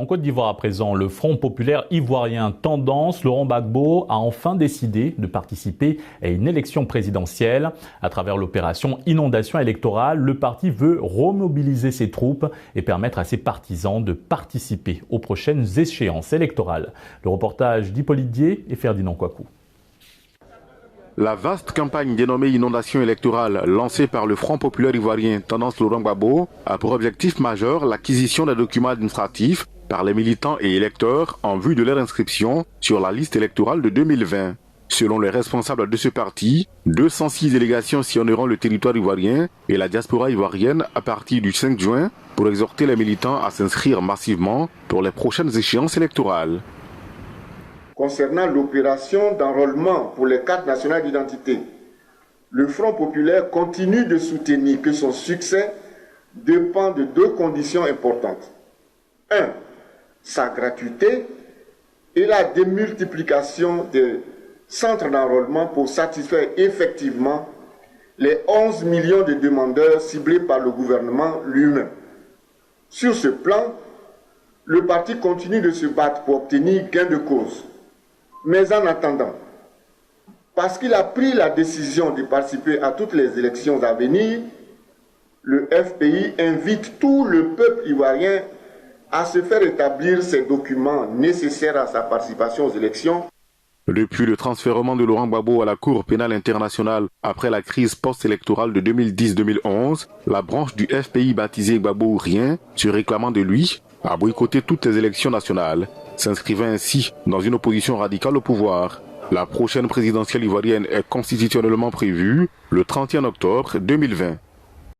En Côte d'Ivoire à présent, le Front populaire ivoirien Tendance, Laurent Gbagbo, a enfin décidé de participer à une élection présidentielle. À travers l'opération Inondation électorale, le parti veut remobiliser ses troupes et permettre à ses partisans de participer aux prochaines échéances électorales. Le reportage d'Hippolyte Dié et Ferdinand Kouakou. La vaste campagne dénommée Inondation électorale lancée par le Front populaire ivoirien Tendance Laurent Gbagbo a pour objectif majeur l'acquisition des documents administratifs par les militants et électeurs en vue de leur inscription sur la liste électorale de 2020. Selon les responsables de ce parti, 206 délégations sillonneront le territoire ivoirien et la diaspora ivoirienne à partir du 5 juin pour exhorter les militants à s'inscrire massivement pour les prochaines échéances électorales. Concernant l'opération d'enrôlement pour les cartes nationales d'identité, le Front populaire continue de soutenir que son succès dépend de deux conditions importantes. 1. Sa gratuité et la démultiplication des centres d'enrôlement pour satisfaire effectivement les 11 millions de demandeurs ciblés par le gouvernement lui-même. Sur ce plan, le parti continue de se battre pour obtenir gain de cause. Mais en attendant, parce qu'il a pris la décision de participer à toutes les élections à venir, le FPI invite tout le peuple ivoirien à se faire établir ces documents nécessaires à sa participation aux élections. Depuis le transfèrement de Laurent Gbagbo à la Cour pénale internationale après la crise post-électorale de 2010-2011, la branche du FPI baptisée Gbagbo ou rien, se réclamant de lui, a boycotté toutes les élections nationales, s'inscrivant ainsi dans une opposition radicale au pouvoir. La prochaine présidentielle ivoirienne est constitutionnellement prévue le 31 octobre 2020.